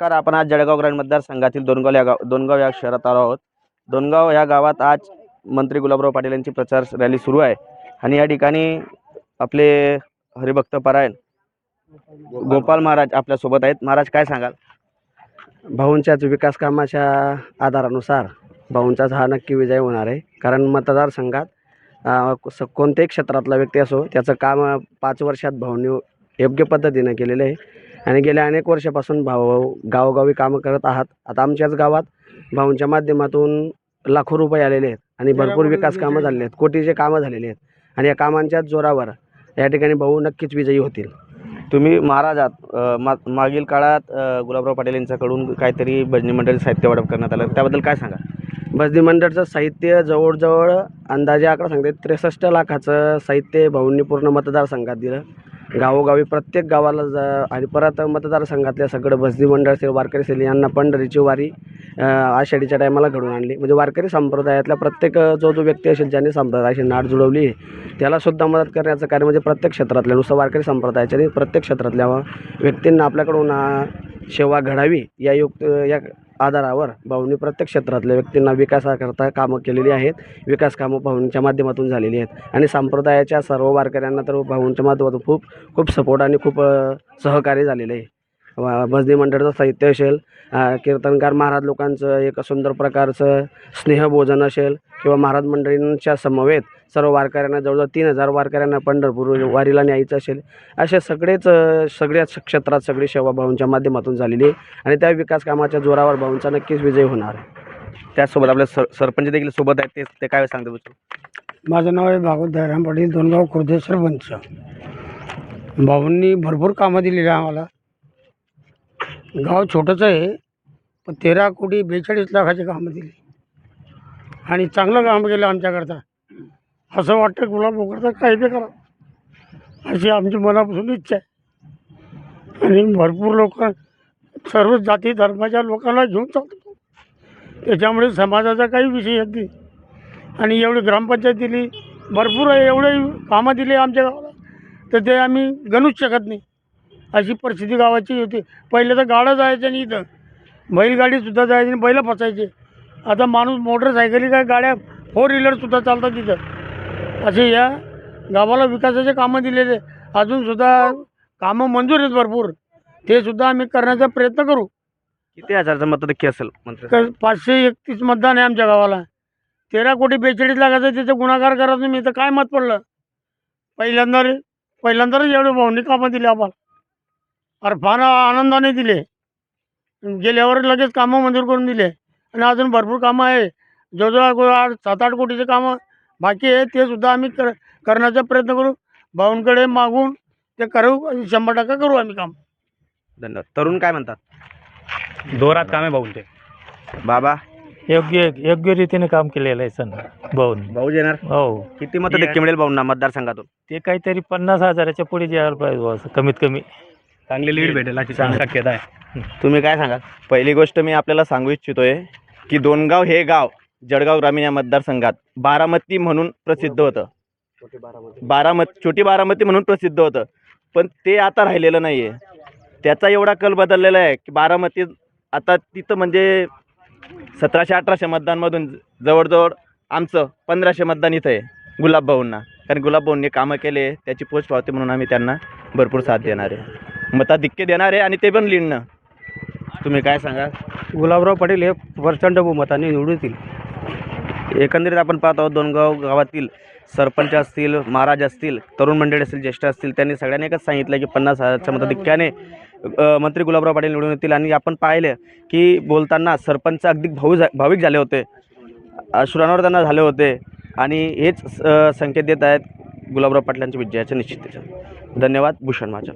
नमस्कार. आपण आज जळगाव ग्रामीण मतदारसंघातील दोनगाव या शहरात आलो आहोत. दोनगाव या गावात आज मंत्री गुलाबराव पाटील यांची प्रचार रॅली सुरू आहे आणि या ठिकाणी आपले हरिभक्त परायण गोपाल महाराज आपल्या सोबत आहेत. महाराज, काय सांगाल? भाऊंच्याच विकास कामाच्या आधारानुसार भाऊंचाच हा नक्की विजय होणार आहे. कारण मतदारसंघात कोणत्याही क्षेत्रातला व्यक्ती असो, त्याचं काम 5 वर्षात भाऊंनी योग्य पद्धतीने केलेलं आहे आणि गेल्या अनेक वर्षापासून भाऊ गावोगावी कामं करत आहात. आता आमच्याच गावात भाऊंच्या माध्यमातून लाखो रुपये आलेले आहेत आणि भरपूर विकास कामं झालेले आहेत, कोटीचे कामं झालेले आहेत आणि या कामांच्याच जोरावर या ठिकाणी भाऊ नक्कीच विजयी होतील. तुम्ही महाराज आहात. मागील काळात गुलाबराव पाटील यांच्याकडून काहीतरी भजनी मंडळी साहित्य वाटप करण्यात आलं, त्याबद्दल काय सांगा? भजनी मंडळचं साहित्य जवळजवळ अंदाजे आकडा सांगते 63 लाखाचं साहित्य भाऊंनी पूर्ण मतदारसंघात दिलं. गावोगावी प्रत्येक गावाला आणि परत मतदारसंघातल्या सगळं भजनी मंडळ असेल, वारकरी असेल, यांना पंढरीची वारी आषाढीच्या टायमाला घडवून आणली. म्हणजे वारकरी संप्रदायातल्या प्रत्येक जो व्यक्ती असेल ज्यांनी संप्रदायाशी नाळ जुळवली त्यालासुद्धा मदत करण्याचं कार्य म्हणजे प्रत्येक क्षेत्रातल्या, नुसतं वारकरी संप्रदायाच्या नाही, प्रत्येक क्षेत्रातल्या व्यक्तींना आपल्याकडून सेवा घडावी या आधारावर भाऊंनी प्रत्येक क्षेत्रातल्या व्यक्तींना विकासाकरता कामं केलेली आहेत. विकास कामं भाऊंच्या माध्यमातून झालेली आहेत आणि संप्रदायाच्या सर्व वारकऱ्यांना तर भाऊंच्या माध्यमातून खूप सपोर्ट आणि खूप सहकार्य झालेलं आहे. भजनी मंडळाचं साहित्य असेल, कीर्तनकार महाराज लोकांचं एक सुंदर प्रकारचं स्नेहभोजन असेल किंवा महाराज मंडळींच्या समवेत सर्व वारकऱ्यांना जवळजवळ 3000 वारकऱ्यांना पंढरपूर वारीला न्यायचं असेल, असे सगळ्याच क्षेत्रात सगळी सेवा भाऊंच्या माध्यमातून झालेली आहे आणि त्या विकास कामाच्या जोरावर भाऊंचा नक्कीच विजय होणार आहे. त्याचसोबत आपले सरपंच देखील सोबत आहेत, ते काय सांगते? माझं नाव आहे भागवत दयाराम पाटील, दोनगाव खुर्द सरपंच. भाऊंनी भरपूर कामं दिलेली आहे आम्हाला. गाव छोटंच आहे पण 13 कोटी 42 लाखाची कामं दिली आणि चांगलं काम केलं आमच्याकरता. असं वाटतं गुलाबरावकरता काही बी करा अशी आमची मनापासून इच्छा आहे आणि भरपूर लोक सर्व जाती धर्माच्या लोकांना घेऊन चालतो. त्याच्यामुळे समाजाचा काही विषय येत नाही आणि एवढी ग्रामपंचायत दिली, भरपूर एवढे कामं दिली आमच्या गावाला तर ते आम्ही गणूच शकत नाही. अशी परिस्थिती गावाची होती. पहिले तर गाडं जायचं नाही, इथं बैलगाडीसुद्धा जायची आणि बैलं फसायचे. आता माणूस मोटरसायकली काय गाड्या 4 व्हीलरसुद्धा चालतात तिथं. असे या गावाला विकासाचे कामं दिलेले अजूनसुद्धा कामं मंजूर आहेत भरपूर, ते सुद्धा आम्ही करण्याचा प्रयत्न करू. किती हजारचं मतदान असेल? 531 मतदान आहे आमच्या गावाला. 13 कोटी 42 लाखाचं त्याचं गुणाकार करा तुम्ही, तर काय मत पडलं? पहिल्यांदाच एवढे भाऊंनी कामं दिले आम्हाला, अरे फार आनंदाने दिले. गेल्यावर लगेच कामं मंजूर करून दिले आणि अजून भरपूर कामं आहे. जवळजवळ 7-8 कोटीचे कामं बाकी आहे, ते सुद्धा आम्ही करण्याचा प्रयत्न करू. भाऊंकडे मागून ते करू, 100% करू आम्ही काम. धन्यवाद. तरुण काय म्हणतात? जोरात काम आहे भाऊंचे. बाबा, योग्य रीतीने काम केलेलं आहे सण भाऊ येणार. हो. किती मतं मिळेल भाऊंना मतदारसंघातून? ते काहीतरी 50,000च्या पुढे यायला पाहिजे असं, कमीत कमी चांगली लीड भेटेल अशी शक्यता आहे. तुम्ही काय सांगाल? पहिली गोष्ट मी आपल्याला सांगू इच्छितोय की दोनगाव हे गाव जळगाव ग्रामीण या मतदारसंघात बारामती म्हणून प्रसिद्ध होतं. छोटी बारामती म्हणून प्रसिद्ध होतं, पण ते आता राहिलेलं नाही आहे. त्याचा एवढा कल बदललेला आहे की बारामती आता तिथं म्हणजे 1700-1800 मतदानमधून जवळजवळ आमचं 1500 मतदान इथं आहे गुलाब भाऊंना. कारण गुलाब भाऊंनी कामं केले, त्याची पोस्ट पावते म्हणून आम्ही त्यांना भरपूर साथ देणार आहे, मताधिक्य देणार आहे आणि ते पण लीडनं. तुम्ही काय सांगा? गुलाबराव पाटील हे प्रचंड बहुमताने निवडून येतील. एकंदरीत आपण पाहत आहोत दोनगाव गावातील सरपंच असतील, महाराज असतील, तरुण मंडळी असतील, ज्येष्ठ असतील, त्यांनी सगळ्यांनी एकच सांगितलं की 50,000च्या मताधिक्याने मंत्री गुलाबराव पाटील निवडून येतील. आणि आपण पाहिलं की बोलताना सरपंच अगदी भाविक झाले होते, अश्रुनावर त्यांना झाले होते आणि हेच संकेत देत आहेत गुलाबराव पाटलांच्या विजयाच्या निश्चितीचे. धन्यवाद. भूषण महाजन.